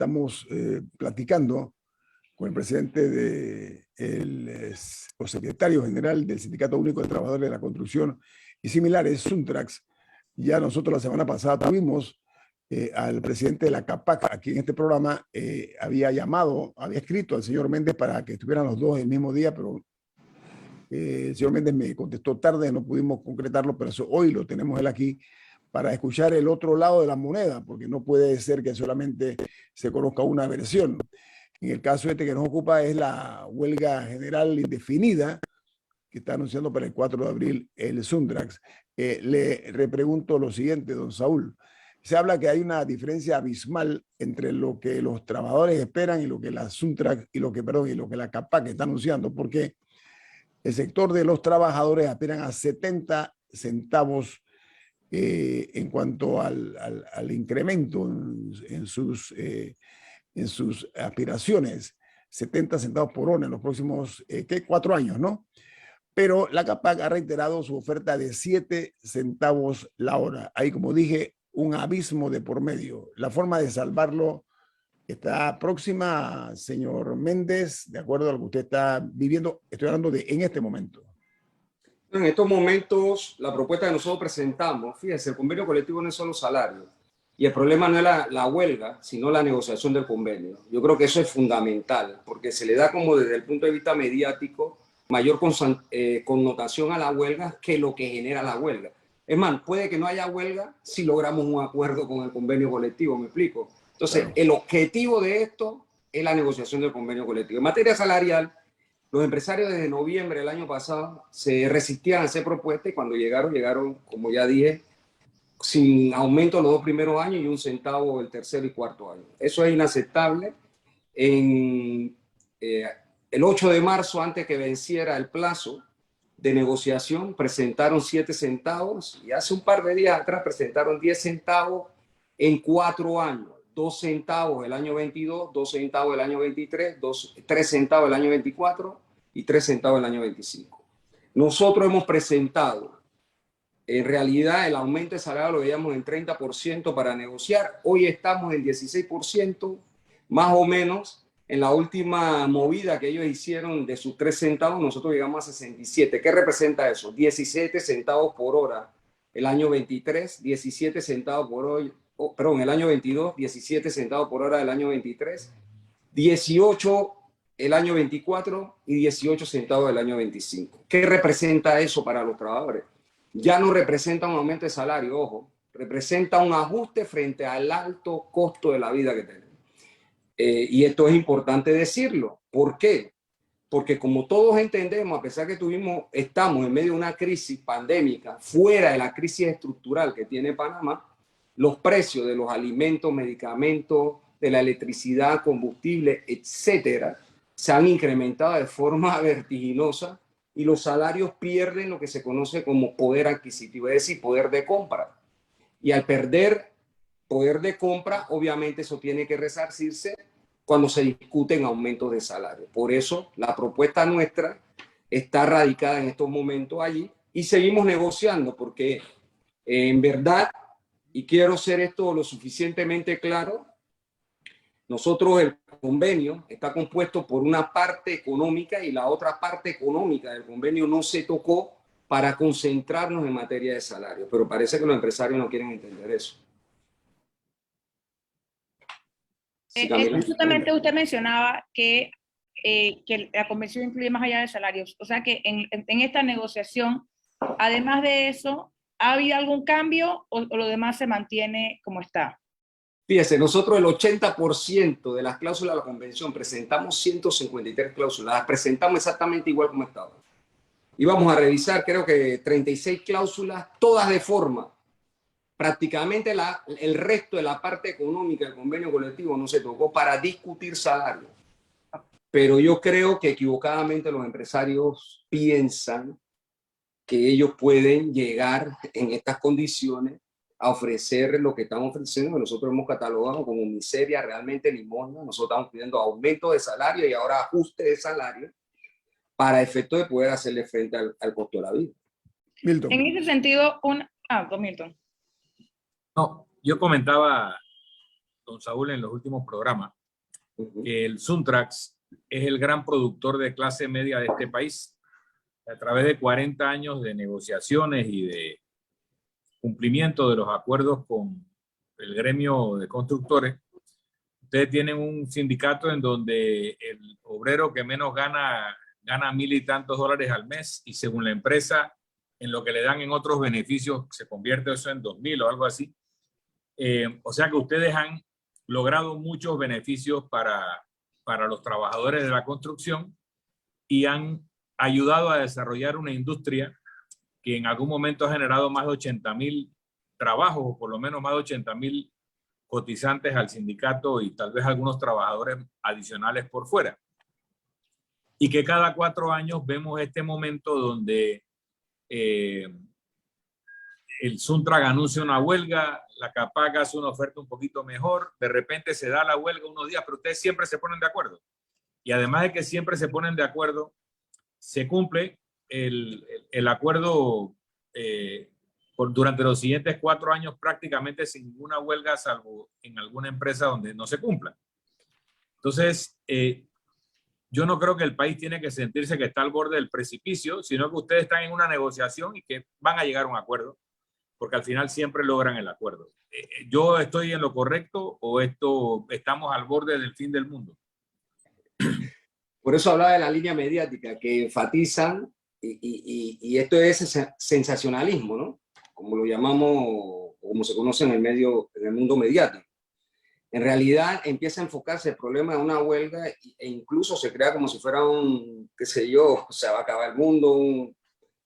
estamos platicando con el presidente o secretario general del Sindicato Único de Trabajadores de la Construcción y similares, Suntrax. Ya nosotros la semana pasada tuvimos al presidente de la CAPAC aquí en este programa, había escrito al señor Méndez para que estuvieran los dos el mismo día, pero el señor Méndez me contestó tarde, no pudimos concretarlo, pero hoy lo tenemos él aquí para escuchar el otro lado de la moneda, porque no puede ser que solamente se conozca una versión. En el caso este que nos ocupa es la huelga general indefinida que está anunciando para el 4 de abril el Suntrax. Le repregunto lo siguiente, don Saúl. Se habla que hay una diferencia abismal entre lo que los trabajadores esperan y lo que la Suntrax y lo que la CAPAC está anunciando, porque el sector de los trabajadores aspiran a 70 centavos en cuanto al incremento en sus aspiraciones, 70 centavos por hora en los próximos 4 años, ¿no? Pero la CAPAC ha reiterado su oferta de 7 centavos la hora. Hay, como dije, un abismo de por medio. La forma de salvarlo está próxima, señor Méndez, de acuerdo a lo que usted está viviendo. Estoy hablando de en este momento. En estos momentos, la propuesta que nosotros presentamos, fíjese, el convenio colectivo no es solo salario. Y el problema no es la huelga, sino la negociación del convenio. Yo creo que eso es fundamental, porque se le da como desde el punto de vista mediático mayor connotación a la huelga que lo que genera la huelga. Es más, puede que no haya huelga si logramos un acuerdo con el convenio colectivo, ¿me explico? Entonces, claro, el objetivo de esto es la negociación del convenio colectivo. En materia salarial, los empresarios desde noviembre del año pasado se resistían a hacer propuestas y cuando llegaron, como ya dije, sin aumento los 2 primeros años y 1 centavo el tercero y cuarto año. Eso es inaceptable. El 8 de marzo, antes que venciera el plazo de negociación, presentaron 7 centavos y hace un par de días atrás presentaron 10 centavos en 4 años. 2 centavos el año 22, 2 centavos el año 23, 3 centavos el año 24 y 3 centavos el año 25. Nosotros hemos presentado, en realidad el aumento de salario lo veíamos en 30% para negociar. Hoy estamos en 16%, más o menos. En la última movida que ellos hicieron de sus 3 centavos, nosotros llegamos a 67. ¿Qué representa eso? 17 centavos por hora el año 23, 17 centavos por hora, perdón, el año 22, 17 centavos por hora el año 23, 18 el año 24 y 18 centavos el año 25. ¿Qué representa eso para los trabajadores? Ya no representa un aumento de salario, ojo, representa un ajuste frente al alto costo de la vida que tenemos. Y esto es importante decirlo. ¿Por qué? Porque como todos entendemos, a pesar que estamos en medio de una crisis pandémica, fuera de la crisis estructural que tiene Panamá, los precios de los alimentos, medicamentos, de la electricidad, combustible, etcétera, se han incrementado de forma vertiginosa y los salarios pierden lo que se conoce como poder adquisitivo, es decir, poder de compra. Y al perder poder de compra, obviamente eso tiene que resarcirse cuando se discuten aumentos de salario. Por eso la propuesta nuestra está radicada en estos momentos allí y seguimos negociando porque en verdad, y quiero ser esto lo suficientemente claro, nosotros el convenio está compuesto por una parte económica y la otra parte económica del convenio no se tocó para concentrarnos en materia de salario, pero parece que los empresarios no quieren entender eso. Sí, justamente usted mencionaba que la convención incluye más allá de salarios, o sea que en esta negociación, además de eso, ¿ha habido algún cambio o lo demás se mantiene como está? Fíjese, nosotros el 80% de las cláusulas de la convención presentamos 153 cláusulas, las presentamos exactamente igual como estaban. Íbamos a revisar creo que 36 cláusulas, todas de forma. Prácticamente el resto de la parte económica del convenio colectivo no se tocó para discutir salario. Pero yo creo que equivocadamente los empresarios piensan que ellos pueden llegar en estas condiciones a ofrecer lo que están ofreciendo, que nosotros hemos catalogado como miseria, realmente limosna. Nosotros estamos pidiendo aumento de salario y ahora ajuste de salario para efecto de poder hacerle frente al costo de la vida. Milton. En ese sentido, Milton. No, yo comentaba don Saúl, en los últimos programas, Ujú. que el Suntrax es el gran productor de clase media de este país. A través de 40 años de negociaciones y de cumplimiento de los acuerdos con el gremio de constructores, ustedes tienen un sindicato en donde el obrero que menos gana 1.000 y tantos dólares al mes, y según la empresa, en lo que le dan en otros beneficios, se convierte eso en 2.000 o algo así. O sea que ustedes han logrado muchos beneficios para los trabajadores de la construcción y han ayudado a desarrollar una industria que en algún momento ha generado más de 80.000 trabajos, o por lo menos más de 80.000 cotizantes al sindicato y tal vez algunos trabajadores adicionales por fuera. Y que cada 4 años vemos este momento donde el Suntrax anuncia una huelga, la CAPAC hace una oferta un poquito mejor, de repente se da la huelga unos días, pero ustedes siempre se ponen de acuerdo. Y además de que siempre se ponen de acuerdo, se cumple el acuerdo durante los siguientes 4 años prácticamente sin ninguna huelga, salvo en alguna empresa donde no se cumpla. Entonces, yo no creo que el país tiene que sentirse que está al borde del precipicio, sino que ustedes están en una negociación y que van a llegar a un acuerdo, porque al final siempre logran el acuerdo. ¿Yo estoy en lo correcto o estamos al borde del fin del mundo? Por eso hablaba de la línea mediática, que enfatizan, y esto es sensacionalismo, ¿no? Como lo llamamos, como se conoce en el mundo mediático. En realidad empieza a enfocarse el problema de una huelga e incluso se crea como si fuera un, qué sé yo, se va a acabar el mundo,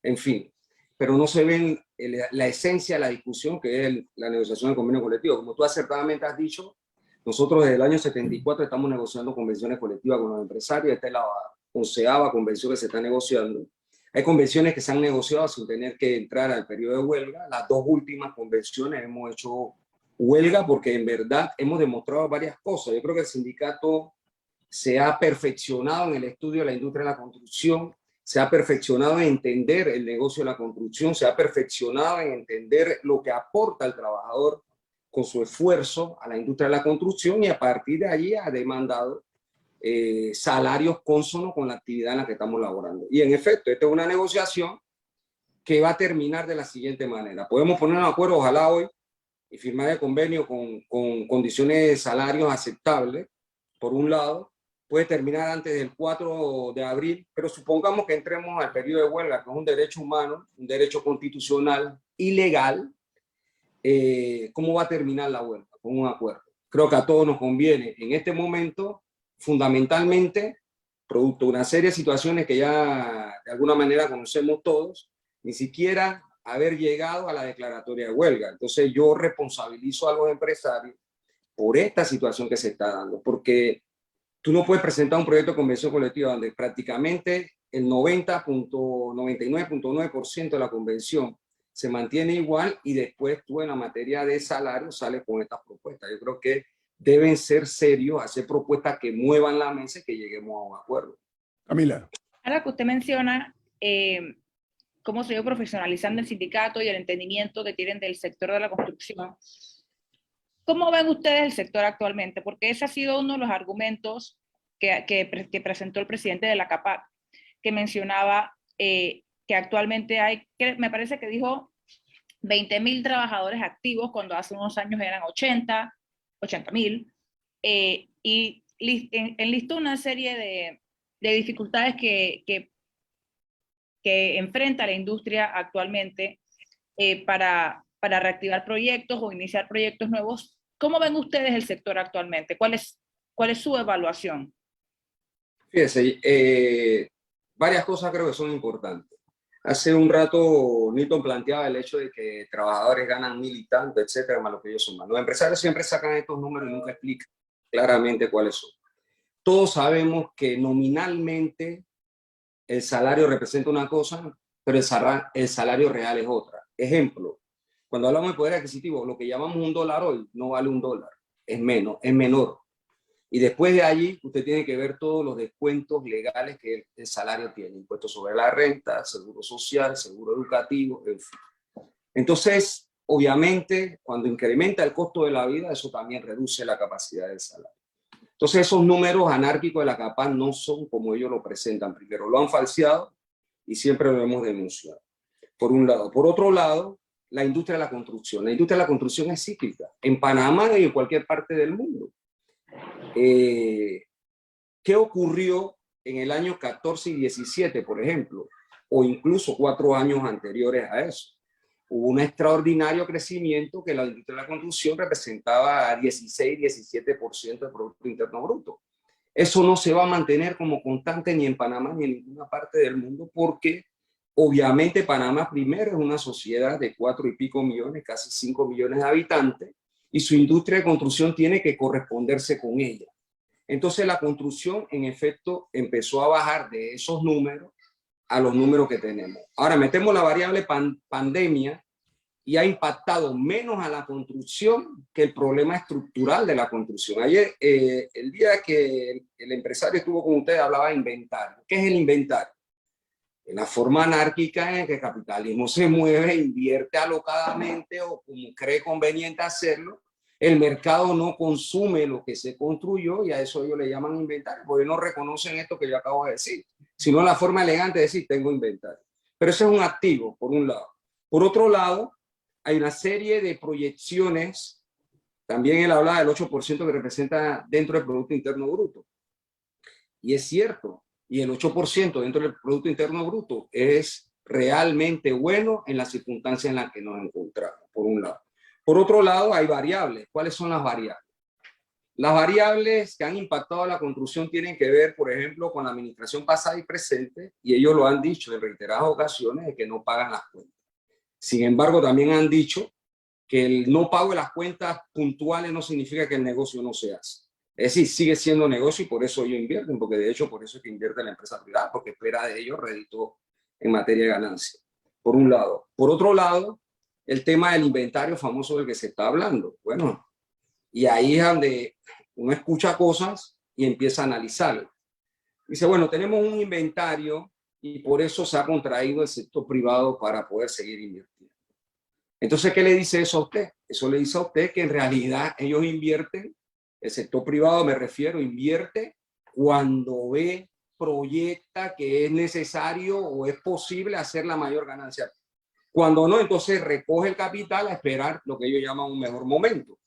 en fin. Pero no se ve la esencia de la discusión, que es la negociación del convenio colectivo. Como tú acertadamente has dicho, nosotros desde el año 74 estamos negociando convenciones colectivas con los empresarios. Esta es la 11ª convención que se está negociando. Hay convenciones que se han negociado sin tener que entrar al periodo de huelga. Las 2 últimas convenciones hemos hecho huelga porque en verdad hemos demostrado varias cosas. Yo creo que el sindicato se ha perfeccionado en el estudio de la industria de la construcción, se ha perfeccionado en entender el negocio de la construcción, se ha perfeccionado en entender lo que aporta el trabajador con su esfuerzo a la industria de la construcción, y a partir de allí ha demandado salarios cónsonos con la actividad en la que estamos laborando. Y en efecto, esta es una negociación que va a terminar de la siguiente manera. Podemos ponernos de acuerdo, ojalá hoy, y firmar el convenio con condiciones de salarios aceptables, por un lado. Puede terminar antes del 4 de abril, pero supongamos que entremos al periodo de huelga, que es un derecho humano, un derecho constitucional y legal. ¿Cómo va a terminar la huelga? Con un acuerdo. Creo que a todos nos conviene en este momento, fundamentalmente, producto de una serie de situaciones que ya de alguna manera conocemos todos, ni siquiera haber llegado a la declaratoria de huelga. Entonces yo responsabilizo a los empresarios por esta situación que se está dando, porque tú no puedes presentar un proyecto de convención colectiva donde prácticamente el 99.9% de la convención se mantiene igual y después tú en la materia de salario sales con estas propuestas. Yo creo que deben ser serios, hacer propuestas que muevan la mesa y que lleguemos a un acuerdo. Camila. Ahora que usted menciona cómo se ha ido profesionalizando el sindicato y el entendimiento que tienen del sector de la construcción, ¿cómo ven ustedes el sector actualmente? Porque ese ha sido uno de los argumentos que presentó el presidente de la CAPAC, que mencionaba que actualmente hay, que me parece que dijo 20.000 trabajadores activos, cuando hace unos años eran 80.000, y enlistó una serie de dificultades que enfrenta la industria actualmente para reactivar proyectos o iniciar proyectos nuevos. ¿Cómo ven ustedes el sector actualmente? ¿Cuál es su evaluación? Fíjense, varias cosas creo que son importantes. Hace un rato Newton planteaba el hecho de que trabajadores ganan 1.000 y tanto, etcétera, más lo que ellos suman. Los empresarios siempre sacan estos números y nunca explican claramente cuáles son. Todos sabemos que nominalmente el salario representa una cosa, pero el salario real es otra. Ejemplo, cuando hablamos de poder adquisitivo, lo que llamamos $1 hoy no vale $1, es menos, es menor. Y después de allí, usted tiene que ver todos los descuentos legales que el salario tiene. Impuestos sobre la renta, seguro social, seguro educativo, en fin. Entonces, obviamente, cuando incrementa el costo de la vida, eso también reduce la capacidad del salario. Entonces, esos números anárquicos de la CAPAC no son como ellos lo presentan. Primero, lo han falseado y siempre lo hemos denunciado, por un lado. Por otro lado, la industria de la construcción. La industria de la construcción es cíclica, en Panamá y en cualquier parte del mundo. ¿Qué ocurrió en el año 14 y 17, por ejemplo? O incluso 4 años anteriores a eso. Hubo un extraordinario crecimiento que la industria de la construcción representaba 16-17% del Producto Interno Bruto. Eso no se va a mantener como constante ni en Panamá ni en ninguna parte del mundo, porque obviamente Panamá primero es una sociedad de 4 y pico millones, casi 5 millones de habitantes, y su industria de construcción tiene que corresponderse con ella. Entonces la construcción en efecto empezó a bajar de esos números a los números que tenemos. Ahora metemos la variable pandemia y ha impactado menos a la construcción que el problema estructural de la construcción. Ayer, el día que el empresario estuvo con ustedes, hablaba de inventario. ¿Qué es el inventario? En la forma anárquica en que el capitalismo se mueve, invierte alocadamente o como cree conveniente hacerlo. El mercado no consume lo que se construyó y a eso ellos le llaman inventario, porque no reconocen esto que yo acabo de decir, sino la forma elegante de decir tengo inventario. Pero ese es un activo, por un lado. Por otro lado, hay una serie de proyecciones, también él habla del 8% que representa dentro del Producto Interno Bruto. Y es cierto, y el 8% dentro del Producto Interno Bruto es realmente bueno en las circunstancias en las que nos encontramos, por un lado. Por otro lado, hay variables. ¿Cuáles son las variables? Las variables que han impactado a la construcción tienen que ver, por ejemplo, con la administración pasada y presente, y ellos lo han dicho en reiteradas ocasiones, de que no pagan las cuentas. Sin embargo, también han dicho que el no pago de las cuentas puntuales no significa que el negocio no se hace. Es decir, sigue siendo negocio y por eso ellos invierten, porque de hecho por eso es que invierte la empresa privada, porque espera de ellos rédito en materia de ganancia, por un lado. Por otro lado, el tema del inventario famoso del que se está hablando. Bueno, y ahí es donde uno escucha cosas y empieza a analizar. Dice, bueno, tenemos un inventario y por eso se ha contraído el sector privado para poder seguir invirtiendo. Entonces, ¿qué le dice eso a usted? Eso le dice a usted que en realidad ellos invierten, el sector privado me refiero, invierte cuando ve, proyecta que es necesario o es posible hacer la mayor ganancia. Cuando no, entonces recoge el capital a esperar lo que ellos llaman un mejor momento.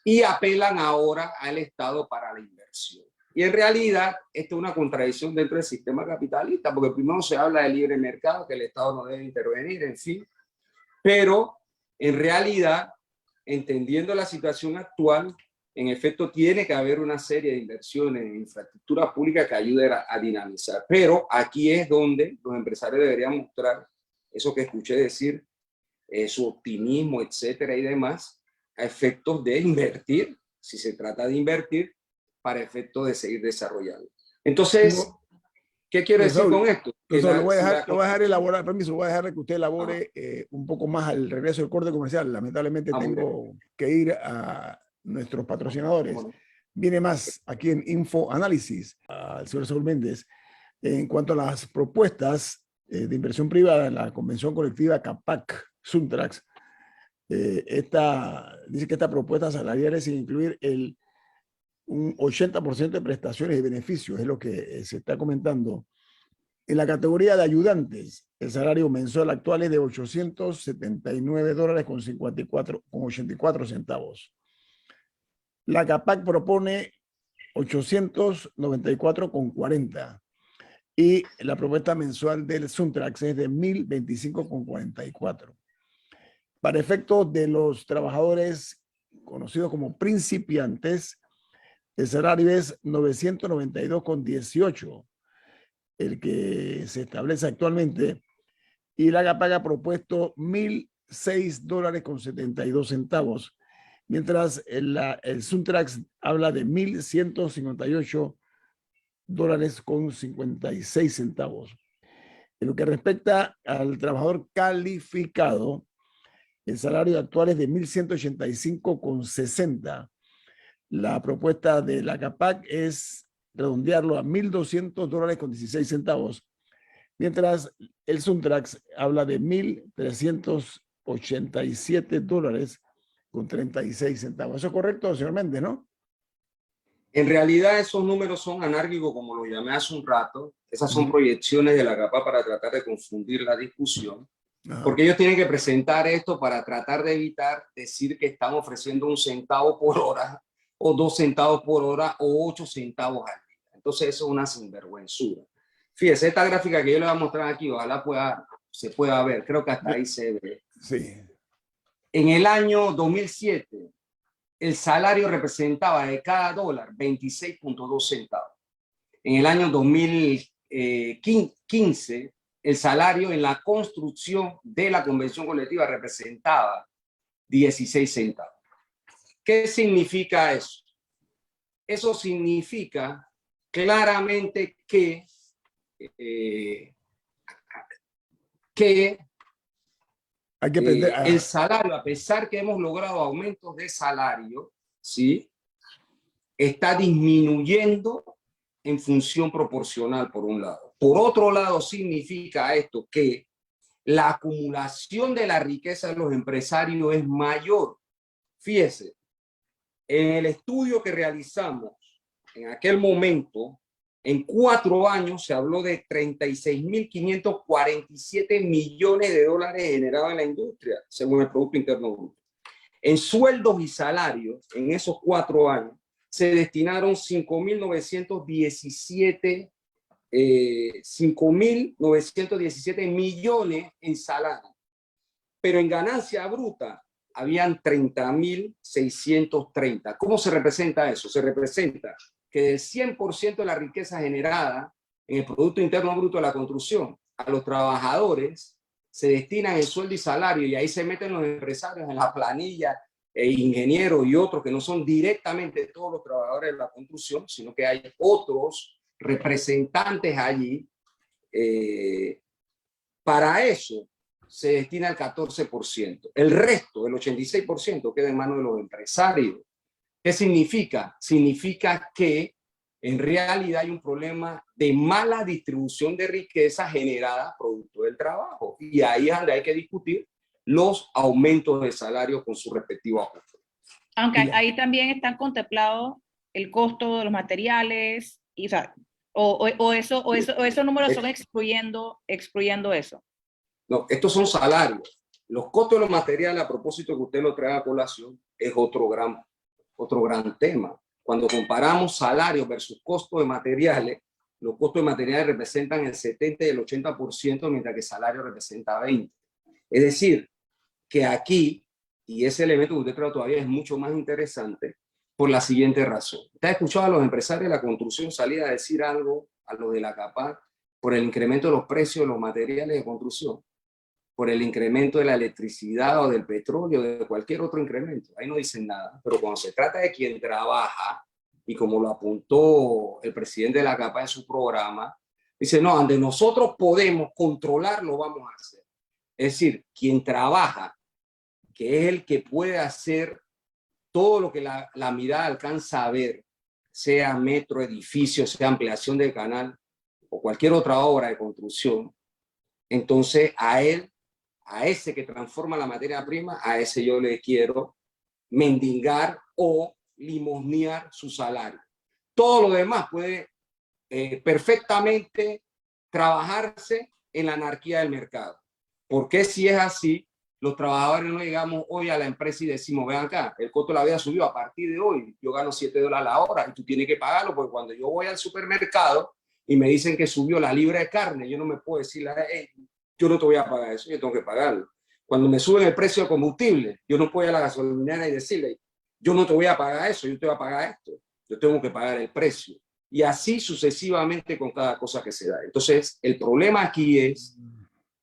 Y apelan ahora al Estado para la inversión. Y en realidad, esto es una contradicción dentro del sistema capitalista, porque primero se habla de libre mercado, que el Estado no debe intervenir, en fin. Pero en realidad, entendiendo la situación actual, en efecto tiene que haber una serie de inversiones en infraestructura pública que ayuden a dinamizar. Pero aquí es donde los empresarios deberían mostrar eso que escuché decir, su optimismo, etcétera y demás, a efectos de invertir, si se trata de invertir, para efectos de seguir desarrollando. Entonces, ¿qué quiero decir con esto? Lo voy a dejar elaborar, permiso, voy a dejar que usted elabore un poco más al regreso del corte comercial. Lamentablemente tengo que ir a nuestros patrocinadores. Bueno. Viene más aquí en Info Análisis al señor Saúl Méndez en cuanto a las propuestas de inversión privada en la convención colectiva CAPAC Suntrax. Dice que estas propuestas salariales sin incluir un 80% de prestaciones y beneficios, es lo que se está comentando. En la categoría de ayudantes, el salario mensual actual es de $879 con 84 centavos. La CAPAC propone 894,40 y la propuesta mensual del Suntrax es de 1.025,44. Para efectos de los trabajadores conocidos como principiantes, el salario es 992,18, el que se establece actualmente, y la CAPAC ha propuesto $1.006,72, mientras el Suntrax habla de $1.158,56. En lo que respecta al trabajador calificado, el salario actual es de $1.185,60. La propuesta de la CAPAC es redondearlo a $1.200,16, mientras el Suntrax habla de $1.300 $87.36. ¿Eso es correcto, señor Méndez, no? En realidad esos números son anárquicos, como lo llamé hace un rato. Esas son proyecciones de la CAPAC para tratar de confundir la discusión. Porque ellos tienen que presentar esto para tratar de evitar decir que están ofreciendo 1 centavo por hora o 2 centavos por hora o 8 centavos al día. Entonces eso es una sinvergüenzura. Fíjese, esta gráfica que yo le voy a mostrar aquí, ojalá se pueda ver. Creo que hasta ahí se ve. Sí. En el año 2007, el salario representaba de cada dólar 26.2 centavos. En el año 2015, el salario en la construcción de la convención colectiva representaba 16 centavos. ¿Qué significa eso? Eso significa claramente que hay que aprender el salario, a pesar que hemos logrado aumentos de salario, ¿sí?, está disminuyendo en función proporcional, por un lado. Por otro lado, significa esto que la acumulación de la riqueza de los empresarios es mayor. Fíjese, en el estudio que realizamos en aquel momento, en 4 años se habló de 36.547 millones de dólares generados en la industria, según el Producto Interno Bruto. En sueldos y salarios, en esos 4 años, se destinaron 5.917 millones en salario. Pero en ganancia bruta habían 30.630. ¿Cómo se representa eso? Se representa que del 100% de la riqueza generada en el Producto Interno Bruto de la construcción, a los trabajadores se destinan el sueldo y salario, y ahí se meten los empresarios en la planilla, ingenieros y otros que no son directamente todos los trabajadores de la construcción, sino que hay otros representantes allí. Para eso se destina el 14%. El resto, el 86%, queda en manos de los empresarios. ¿Qué significa? Significa que en realidad hay un problema de mala distribución de riqueza generada producto del trabajo. Y ahí es donde hay que discutir los aumentos de salario con su respectivo ajuste. Aunque ahí también están contemplados el costo de los materiales, y, o esos números son excluyendo eso. No, estos son salarios. Los costos de los materiales, a propósito que usted lo trae a colación, es otro gran tema. Cuando comparamos salarios versus costos de materiales, los costos de materiales representan el 70 y el 80%, mientras que el salario representa 20%. Es decir, que aquí, y ese elemento que usted trae todavía es mucho más interesante, por la siguiente razón. ¿Usted ha escuchado a los empresarios de la construcción salir a decir algo a los de la CAPAC por el incremento de los precios de los materiales de construcción? Por el incremento de la electricidad o del petróleo, de cualquier otro incremento. Ahí no dicen nada. Pero cuando se trata de quien trabaja, y como lo apuntó el presidente de la CAPAC en su programa, dice, no, donde nosotros podemos controlarlo, vamos a hacer. Es decir, quien trabaja, que es el que puede hacer todo lo que la mirada alcanza a ver, sea metro, edificio, sea ampliación del canal, o cualquier otra obra de construcción, entonces a ese que transforma la materia prima, a ese yo le quiero mendigar o limosnear su salario. Todo lo demás puede perfectamente trabajarse en la anarquía del mercado. Porque si es así, los trabajadores no llegamos hoy a la empresa y decimos, vean acá, el costo de la vida subió, a partir de hoy yo gano $7 la hora y tú tienes que pagarlo, porque cuando yo voy al supermercado y me dicen que subió la libra de carne, yo no me puedo decir, hey, yo no te voy a pagar eso, yo tengo que pagarlo. Cuando me suben el precio de combustible, yo no puedo ir a la gasolinera y decirle, yo no te voy a pagar eso, yo te voy a pagar esto. Yo tengo que pagar el precio. Y así sucesivamente con cada cosa que se da. Entonces, el problema aquí es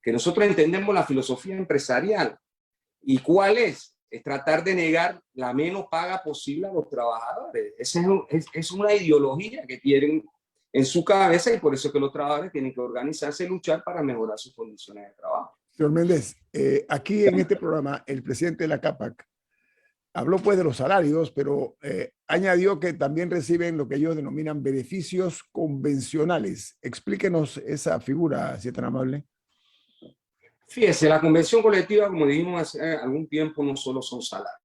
que nosotros entendemos la filosofía empresarial. ¿Y cuál es? Es tratar de negar la menos paga posible a los trabajadores. Esa es una ideología que tienen en su cabeza, y por eso es que los trabajadores tienen que organizarse y luchar para mejorar sus condiciones de trabajo. Señor Méndez, aquí en este programa, el presidente de la CAPAC habló pues de los salarios, pero añadió que también reciben lo que ellos denominan beneficios convencionales. Explíquenos esa figura, si es tan amable. Fíjese, la convención colectiva, como dijimos hace algún tiempo, no solo son salarios.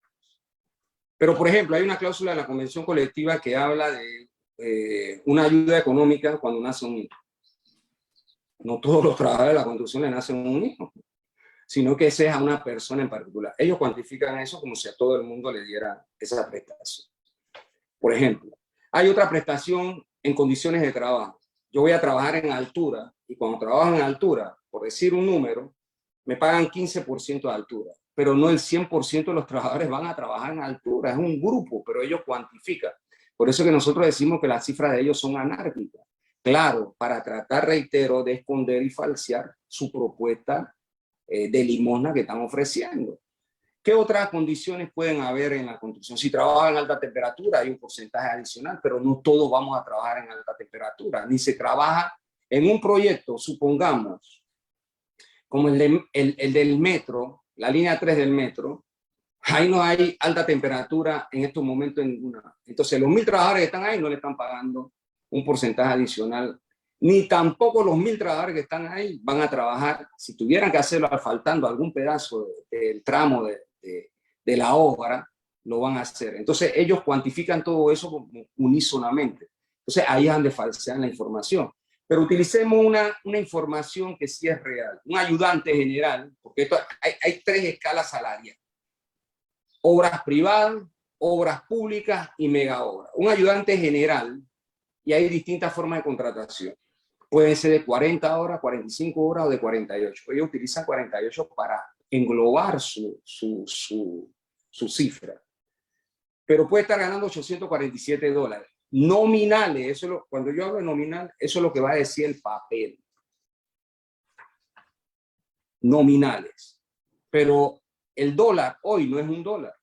Pero, por ejemplo, hay una cláusula de la convención colectiva que habla de una ayuda económica cuando nace un hijo. No todos los trabajadores de la construcción le nacen un hijo, sino que ese es a una persona en particular. Ellos cuantifican eso como si a todo el mundo le diera esa prestación. Por ejemplo, hay otra prestación en condiciones de trabajo. Yo voy a trabajar en altura y cuando trabajo en altura, por decir un número, me pagan 15% de altura, pero no el 100% de los trabajadores van a trabajar en altura, es un grupo, pero ellos cuantifican. Por eso que nosotros decimos que las cifras de ellos son anárquicas. Claro, para tratar, reitero, de esconder y falsear su propuesta de limosna que están ofreciendo. ¿Qué otras condiciones pueden haber en la construcción? Si trabajan en alta temperatura hay un porcentaje adicional, pero no todos vamos a trabajar en alta temperatura, ni se trabaja en un proyecto, supongamos, como el del metro, la línea 3 del metro, ahí no hay alta temperatura en estos momentos ninguna. Entonces los 1.000 trabajadores que están ahí no le están pagando un porcentaje adicional, ni tampoco los 1.000 trabajadores que están ahí van a trabajar, si tuvieran que hacerlo faltando algún pedazo del tramo de la obra, lo van a hacer. Entonces ellos cuantifican todo eso unísonamente. Entonces ahí es donde falsean la información. Pero utilicemos una información que sí es real. Un ayudante general, porque esto, hay 3 escalas salariales. Obras privadas, obras públicas y mega obras. Un ayudante general, y hay distintas formas de contratación. Puede ser de 40 horas, 45 horas o de 48. Ellos utilizan 48 para englobar su cifra. Pero puede estar ganando $847. Nominales, eso cuando yo hablo de nominal, eso es lo que va a decir el papel. Nominales. Pero el dólar hoy no es un dólar.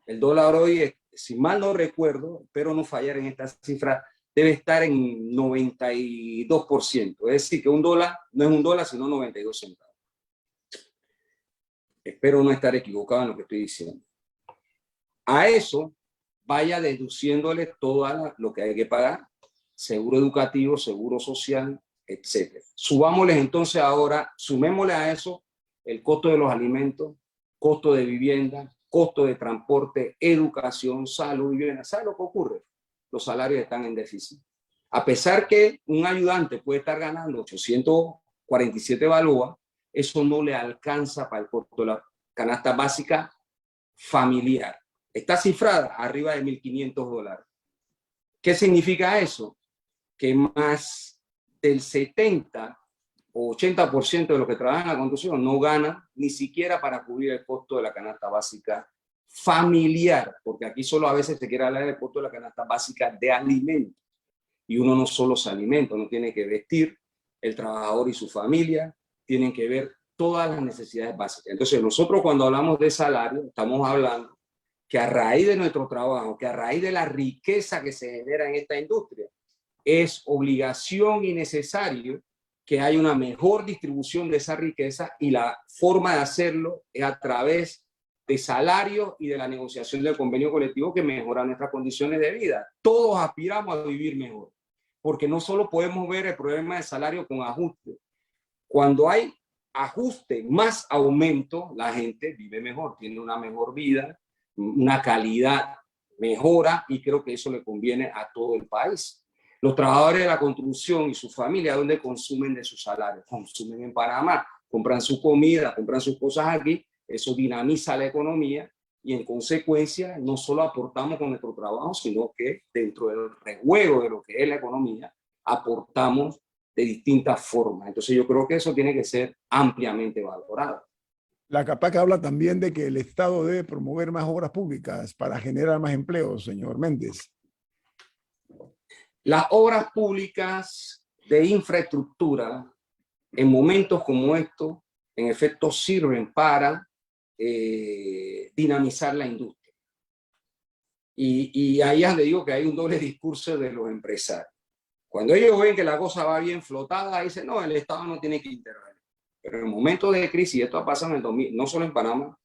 El dólar hoy, si mal no recuerdo, espero no fallar en esta cifra, debe estar en 92%. Es decir, que un dólar no es un dólar, sino 92 centavos. Espero no estar equivocado en lo que estoy diciendo. A eso vaya deduciéndole todo lo que hay que pagar, seguro educativo, seguro social, etc. Subámosles entonces ahora, sumémosle a eso el costo de los alimentos, costo de vivienda, costo de transporte, educación, salud, vivienda. ¿Sabe lo que ocurre? Los salarios están en déficit. A pesar que un ayudante puede estar ganando 847 balúas, eso no le alcanza para el costo de la canasta básica familiar. Está cifrada arriba de $1.500. ¿Qué significa eso? Que más del 70 o 80% de los que trabajan en la construcción no ganan ni siquiera para cubrir el costo de la canasta básica familiar, porque aquí solo a veces se quiere hablar del costo de la canasta básica de alimentos. Y uno no solo se alimenta, uno tiene que vestir, el trabajador y su familia, tienen que ver todas las necesidades básicas. Entonces nosotros cuando hablamos de salario, estamos hablando que a raíz de nuestro trabajo, que a raíz de la riqueza que se genera en esta industria, es obligación y necesario que haya una mejor distribución de esa riqueza y la forma de hacerlo es a través de salario y de la negociación del convenio colectivo que mejora nuestras condiciones de vida. Todos aspiramos a vivir mejor, porque no solo podemos ver el problema de salario con ajuste. Cuando hay ajuste más aumento, la gente vive mejor, tiene una mejor vida, una calidad mejora y creo que eso le conviene a todo el país. Los trabajadores de la construcción y su familia, ¿dónde consumen de su salario? Consumen en Panamá, compran su comida, compran sus cosas aquí, eso dinamiza la economía y en consecuencia no solo aportamos con nuestro trabajo, sino que dentro del rejuego de lo que es la economía, aportamos de distintas formas. Entonces yo creo que eso tiene que ser ampliamente valorado. La CAPAC habla también de que el Estado debe promover más obras públicas para generar más empleos, señor Méndez. Las obras públicas de infraestructura en momentos como estos, en efecto, sirven para dinamizar la industria. Y ahí es donde digo que hay un doble discurso de los empresarios. Cuando ellos ven que la cosa va bien flotada, dicen, no, el Estado no tiene que intervenir. Pero en momentos de crisis, y esto ha pasado en el 2000, no solo en Panamá,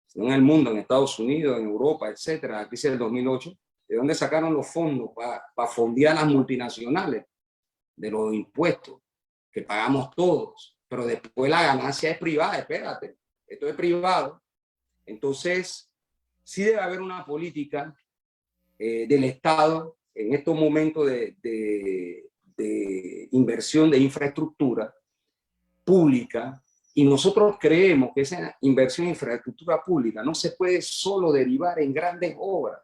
sino en el mundo, en Estados Unidos, en Europa, etcétera, la crisis del 2008, ¿de dónde sacaron los fondos para fondear las multinacionales? De los impuestos que pagamos todos. pero después la ganancia es privada, espérate, esto es privado. Entonces, sí debe haber una política del Estado en estos momentos de inversión de infraestructura pública, y nosotros creemos que esa inversión en infraestructura pública no se puede solo derivar en grandes obras.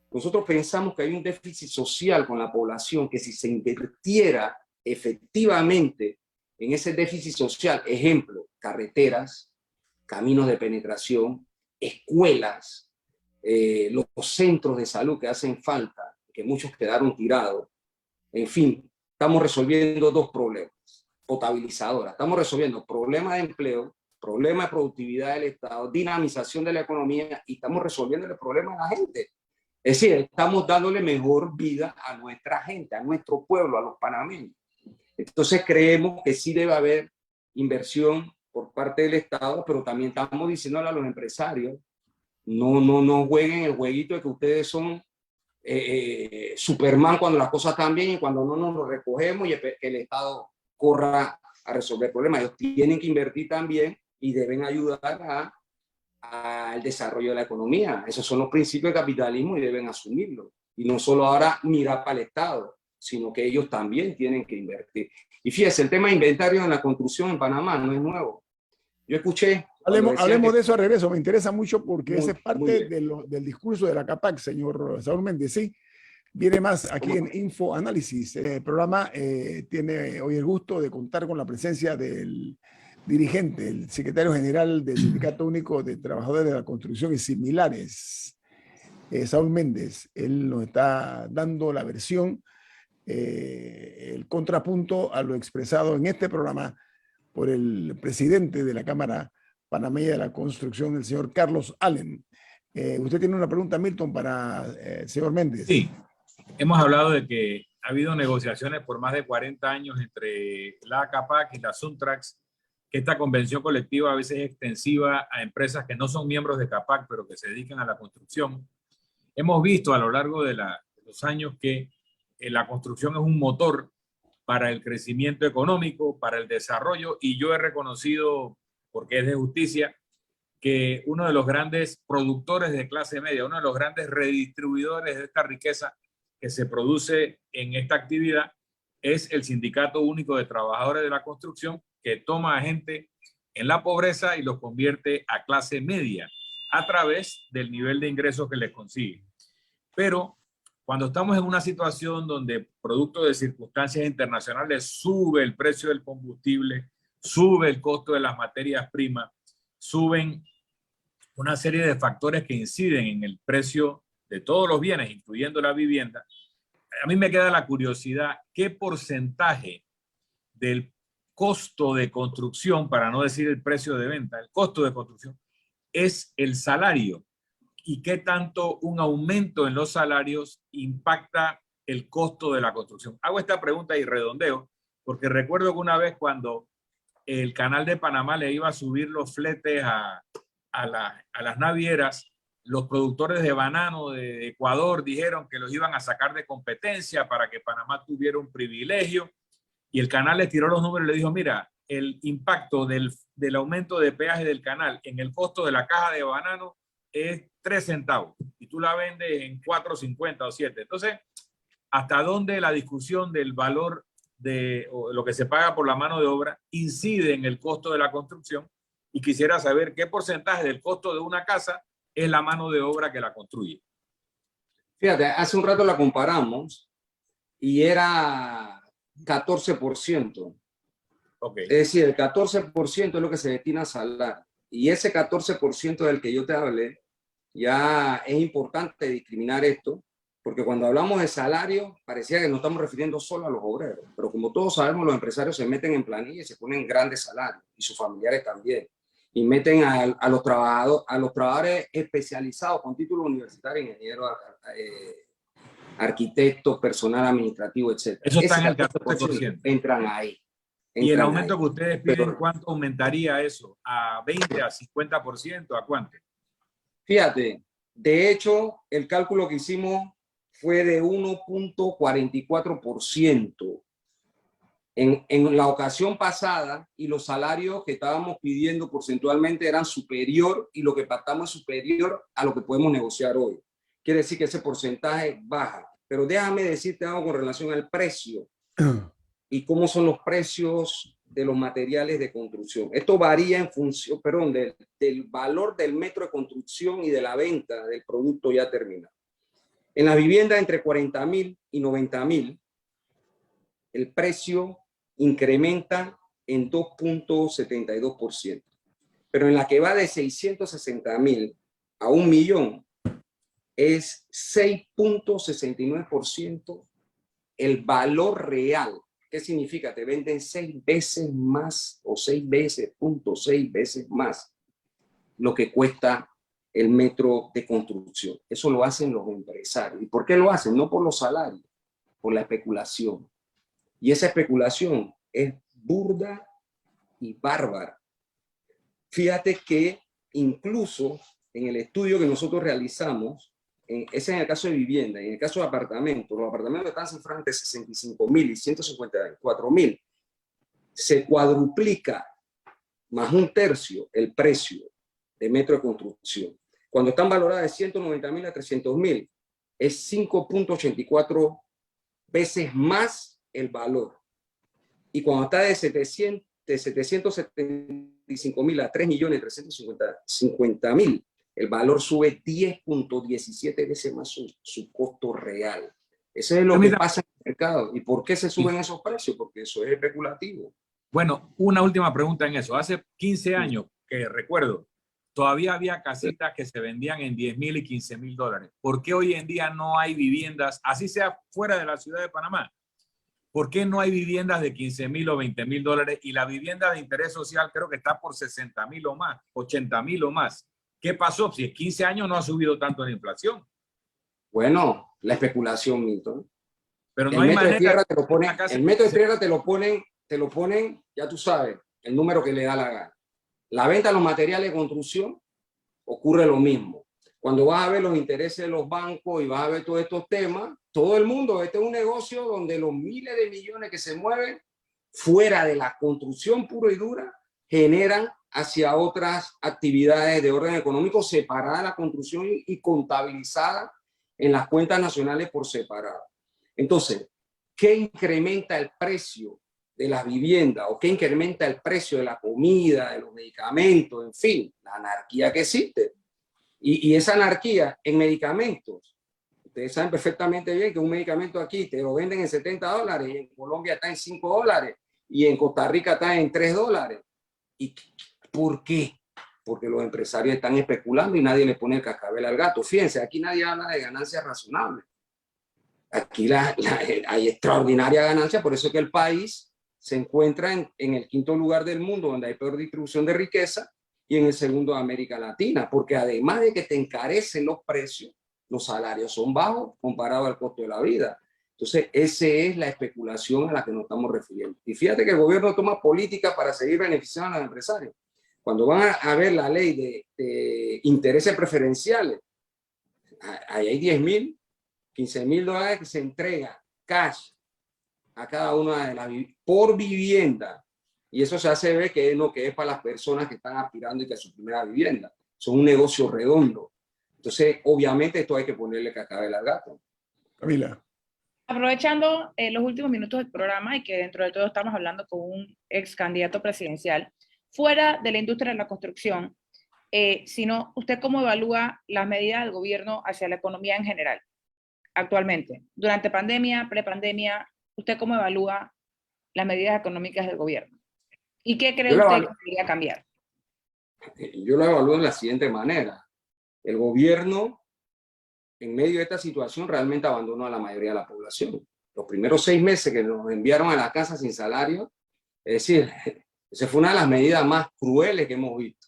Nosotros pensamos que hay un déficit social con la población, que si se invirtiera efectivamente en ese déficit social, ejemplo, carreteras, caminos de penetración, escuelas, los centros de salud que hacen falta, que muchos quedaron tirados, en fin, estamos resolviendo dos problemas. Potabilizadora. Estamos resolviendo problemas de empleo, problemas de productividad del Estado, dinamización de la economía, y estamos resolviendo el problema de la gente. Es decir, estamos dándole mejor vida a nuestra gente, a nuestro pueblo, a los panameños. Entonces creemos que sí debe haber inversión por parte del Estado, pero también estamos diciéndole a los empresarios, no jueguen el jueguito de que ustedes son Superman cuando las cosas están bien y cuando no nos lo recogemos y el Estado corra a resolver problemas. Ellos tienen que invertir también y deben ayudar al desarrollo de la economía. Esos son los principios del capitalismo y deben asumirlo. Y no solo ahora mirar para el Estado, sino que ellos también tienen que invertir. Y fíjese, el tema de inventario en la construcción en Panamá no es nuevo. Yo escuché... Hablemos de eso al regreso, me interesa mucho porque esa es parte del discurso de la CAPAC, señor Saúl Méndez. Sí, viene más aquí en Info Análisis. El programa tiene hoy el gusto de contar con la presencia del dirigente, el secretario general del Sindicato Único de Trabajadores de la Construcción y Similares, Saúl Méndez. Él nos está dando la versión, el contrapunto a lo expresado en este programa por el presidente de la Cámara Panameña de la Construcción, el señor Carlos Allen. Usted tiene una pregunta, Milton, para el señor Méndez. Sí, hemos hablado de que ha habido negociaciones por más de 40 años entre la CAPAC y la Suntrax, que esta convención colectiva a veces es extensiva a empresas que no son miembros de CAPAC, pero que se dedican a la construcción. Hemos visto a lo largo de los años que la construcción es un motor para el crecimiento económico, para el desarrollo, y yo he reconocido, porque es de justicia, que uno de los grandes productores de clase media, uno de los grandes redistribuidores de esta riqueza que se produce en esta actividad es el Sindicato Único de Trabajadores de la Construcción, que toma a gente en la pobreza y los convierte a clase media a través del nivel de ingresos que les consigue. Pero cuando estamos en una situación donde, producto de circunstancias internacionales, sube el precio del combustible, sube el costo de las materias primas, suben una serie de factores que inciden en el precio de todos los bienes, incluyendo la vivienda, a mí me queda la curiosidad, ¿qué porcentaje del costo de construcción, para no decir el precio de venta, el costo de construcción, es el salario? ¿Y qué tanto un aumento en los salarios impacta el costo de la construcción? Hago esta pregunta y redondeo, porque recuerdo que una vez cuando el Canal de Panamá le iba a subir los fletes a las navieras, los productores de banano de Ecuador dijeron que los iban a sacar de competencia para que Panamá tuviera un privilegio, y el canal les tiró los números y le dijo, mira, el impacto del aumento de peaje del canal en el costo de la caja de banano es 3 centavos y tú la vendes en 4.50 o 7. Entonces, ¿hasta dónde la discusión del valor de lo que se paga por la mano de obra incide en el costo de la construcción? Y quisiera saber qué porcentaje del costo de una casa es la mano de obra que la construye. Fíjate, hace un rato la comparamos y era 14%. Okay. Es decir, el 14% es lo que se destina a salario. Y ese 14% del que yo te hablé, ya es importante discriminar esto, porque cuando hablamos de salario, parecía que nos estamos refiriendo solo a los obreros. Pero como todos sabemos, los empresarios se meten en planilla y se ponen grandes salarios, y sus familiares también. Y meten a los trabajadores especializados con título universitario, ingeniero, arquitecto, personal administrativo, etc. Eso está en el 14%. Entran ahí. ¿Y el aumento que ustedes piden, cuánto aumentaría eso? ¿A 20, a 50%? ¿A cuánto? Fíjate, de hecho, el cálculo que hicimos fue de 1.44%. en la ocasión pasada, y los salarios que estábamos pidiendo porcentualmente eran superior, y lo que pactamos es superior a lo que podemos negociar hoy. Quiere decir que ese porcentaje baja. Pero déjame decirte algo con relación al precio y cómo son los precios de los materiales de construcción. Esto varía en función, perdón, del valor del metro de construcción y de la venta del producto ya terminado. En las viviendas entre 40.000 y 90.000, el precio incrementa en 2.72%. Pero en la que va de 660.000 a 1.000.000, es 6.69% el valor real. ¿Qué significa? Te venden 6 veces más o 6 veces más lo que cuesta el metro de construcción. Eso lo hacen los empresarios. ¿Y por qué lo hacen? No por los salarios, por la especulación. Y esa especulación es burda y bárbara. Fíjate que incluso en el estudio que nosotros realizamos, ese es en el caso de vivienda, en el caso de apartamentos, los apartamentos están cifrados entre 65.000 y 154.000. Se cuadruplica más un tercio el precio de metro de construcción. Cuando están valoradas de 190.000 a 300.000, es 5.84 veces más el valor. Y cuando está de 775.000 a 3.350.000, el valor sube 10.17 veces más su costo real. Eso es lo que pasa en el mercado. ¿Y por qué se suben esos precios? Porque eso es especulativo. Bueno, una última pregunta en eso. Hace 15 años, que recuerdo, todavía había casitas que se vendían en 10.000 y 15.000 dólares. ¿Por qué hoy en día no hay viviendas, así sea fuera de la ciudad de Panamá? ¿Por qué no hay viviendas de 15.000 o 20.000 dólares? Y la vivienda de interés social creo que está por 60.000 o más, 80.000 o más. ¿Qué pasó? Si en 15 años no ha subido tanto la inflación. Bueno, la especulación, Milton. Pero no hay manera. El metro de tierra te lo ponen, ya tú sabes, el número que le da la gana. La venta de los materiales de construcción ocurre lo mismo. Cuando vas a ver los intereses de los bancos y vas a ver todos estos temas, todo el mundo, este es un negocio donde los miles de millones que se mueven fuera de la construcción pura y dura generan hacia otras actividades de orden económico separadas de la construcción y contabilizadas en las cuentas nacionales por separado. Entonces, ¿qué incrementa el precio de las viviendas o qué incrementa el precio de la comida, de los medicamentos, en fin, la anarquía que existe? Y esa anarquía en medicamentos, ustedes saben perfectamente bien que un medicamento aquí te lo venden en 70 dólares y en Colombia está en 5 dólares y en Costa Rica está en 3 dólares. ¿Y por qué? Porque los empresarios están especulando y nadie le pone el cascabel al gato. Fíjense, aquí nadie habla de ganancias razonables. Aquí hay extraordinaria ganancia, por eso es que el país se encuentra en el 5º lugar del mundo, donde hay peor distribución de riqueza, y en el 2º de América Latina, porque además de que te encarecen los precios, los salarios son bajos comparado al costo de la vida. Entonces, esa es la especulación a la que nos estamos refiriendo. Y fíjate que el gobierno toma políticas para seguir beneficiando a los empresarios. Cuando van a ver la ley de intereses preferenciales, ahí hay 10.000, 15.000 dólares que se entregan cash a cada una de las por vivienda. Y eso se hace ver que es para las personas que están aspirando y que es su primera vivienda. Son un negocio redondo. Entonces, obviamente, esto hay que ponerle cascabel al gato. Camila. Aprovechando los últimos minutos del programa y que dentro de todo estamos hablando con un ex candidato presidencial, fuera de la industria de la construcción, sino usted cómo evalúa las medidas del gobierno hacia la economía en general, actualmente, durante pandemia, prepandemia, ¿usted cómo evalúa las medidas económicas del gobierno? ¿Y qué cree usted que debería cambiar? Yo lo evalúo de la siguiente manera. El gobierno, en medio de esta situación, realmente abandonó a la mayoría de la población. Los primeros 6 meses que nos enviaron a la casa sin salario, es decir, esa fue una de las medidas más crueles que hemos visto.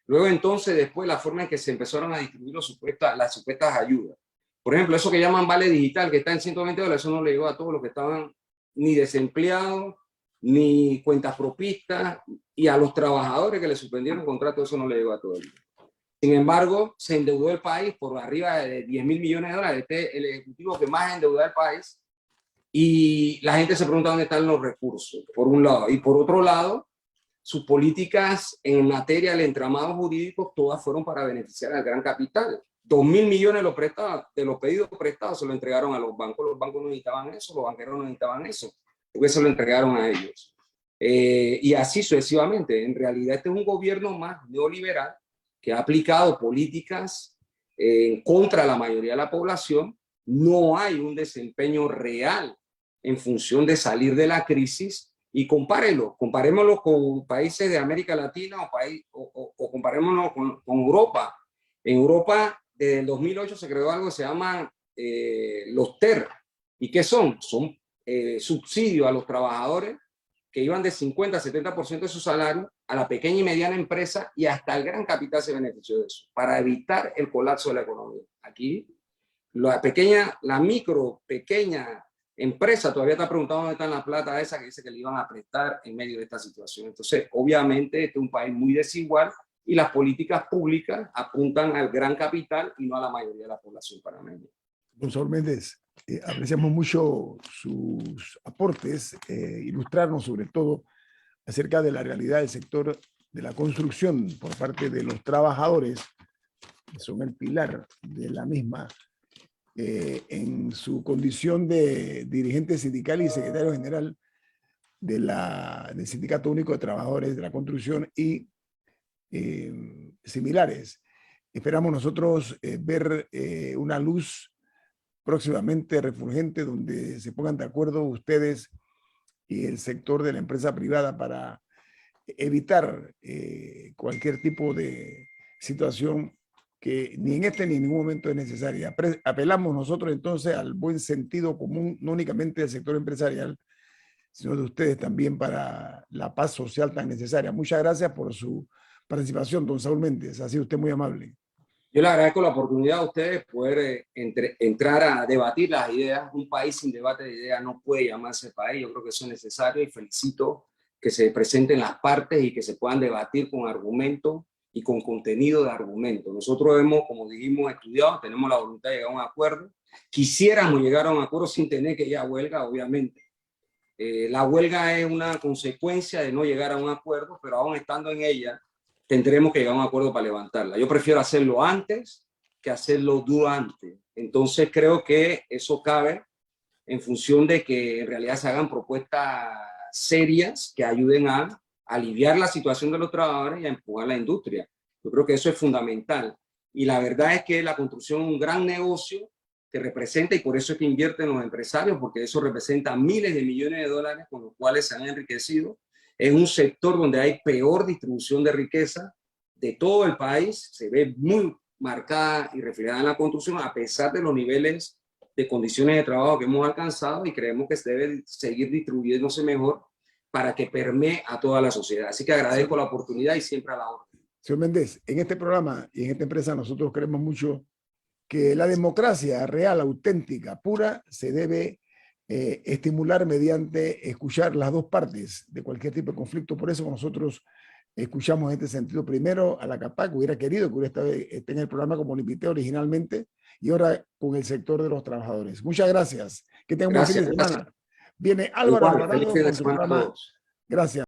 Luego entonces, después, la forma en que se empezaron a distribuir las supuestas ayudas. Por ejemplo, eso que llaman vale digital, que está en 120 dólares, eso no le llegó a todos los que estaban ni desempleados, ni cuentas propistas, y a los trabajadores que le suspendieron contratos, eso no le llegó a todo el mundo. Sin embargo, se endeudó el país por arriba de 10.000 millones de dólares. Este es el ejecutivo que más endeudó el país Y la gente se pregunta dónde están los recursos, por un lado. Y por otro lado, sus políticas en materia del entramado jurídico, todas fueron para beneficiar al gran capital. 2.000 millones de los pedidos prestados se lo entregaron a los bancos no necesitaban eso, los banqueros no necesitaban eso, porque se lo entregaron a ellos. Y así sucesivamente. En realidad este es un gobierno más neoliberal que ha aplicado políticas contra la mayoría de la población. No hay un desempeño real en función de salir de la crisis. Y comparémoslo con países de América Latina o comparémoslo con Europa. En Europa, desde el 2008 se creó algo que se llama los TER. ¿Y qué son? Son subsidios a los trabajadores que iban de 50 a 70% de su salario a la pequeña y mediana empresa, y hasta el gran capital se benefició de eso, para evitar el colapso de la economía. Aquí, la micro, pequeña empresa todavía está preguntando dónde está la plata esa que dice que le iban a prestar en medio de esta situación. Entonces, obviamente, este es un país muy desigual y las políticas públicas apuntan al gran capital y no a la mayoría de la población panameña. Don Saúl Méndez, apreciamos mucho sus aportes, ilustrarnos sobre todo acerca de la realidad del sector de la construcción por parte de los trabajadores, que son el pilar de la misma, en su condición de dirigente sindical y secretario general del Sindicato Único de Trabajadores de la Construcción y similares. Esperamos nosotros ver una luz próximamente refulgente donde se pongan de acuerdo ustedes y el sector de la empresa privada para evitar cualquier tipo de situación que ni en este ni en ningún momento es necesaria. Apelamos nosotros entonces al buen sentido común, no únicamente del sector empresarial, sino de ustedes también para la paz social tan necesaria. Muchas gracias por su participación, don Saúl Méndez. Ha sido usted muy amable. Yo le agradezco la oportunidad a ustedes poder entrar a debatir las ideas. Un país sin debate de ideas no puede llamarse país. Yo creo que eso es necesario y felicito que se presenten las partes y que se puedan debatir con argumentos y con contenido de argumentos. Nosotros hemos, como dijimos, estudiado, tenemos la voluntad de llegar a un acuerdo. Quisiéramos llegar a un acuerdo sin tener que ir a huelga, obviamente. La huelga es una consecuencia de no llegar a un acuerdo, pero aún estando en ella, tendremos que llegar a un acuerdo para levantarla. Yo prefiero hacerlo antes que hacerlo durante. Entonces creo que eso cabe en función de que en realidad se hagan propuestas serias que ayuden a aliviar la situación de los trabajadores y a empujar la industria. Yo creo que eso es fundamental. Y la verdad es que la construcción es un gran negocio que representa, y por eso es que invierten los empresarios, porque eso representa miles de millones de dólares con los cuales se han enriquecido. Es un sector donde hay peor distribución de riqueza de todo el país, se ve muy marcada y reflejada en la construcción, a pesar de los niveles de condiciones de trabajo que hemos alcanzado, y creemos que se debe seguir distribuyéndose mejor para que permee a toda la sociedad. Así que agradezco la oportunidad y siempre a la orden. Señor Méndez, en este programa y en esta empresa nosotros creemos mucho que la democracia real, auténtica, pura, se debe estimular mediante escuchar las dos partes de cualquier tipo de conflicto. Por eso nosotros escuchamos en este sentido primero a la CAPAC, que hubiera querido que hubiera esté en el programa como lo invité originalmente, y ahora con el sector de los trabajadores. Muchas gracias. Que tengan un buen fin de semana. Viene Álvaro Alvarado con su programa. Gracias.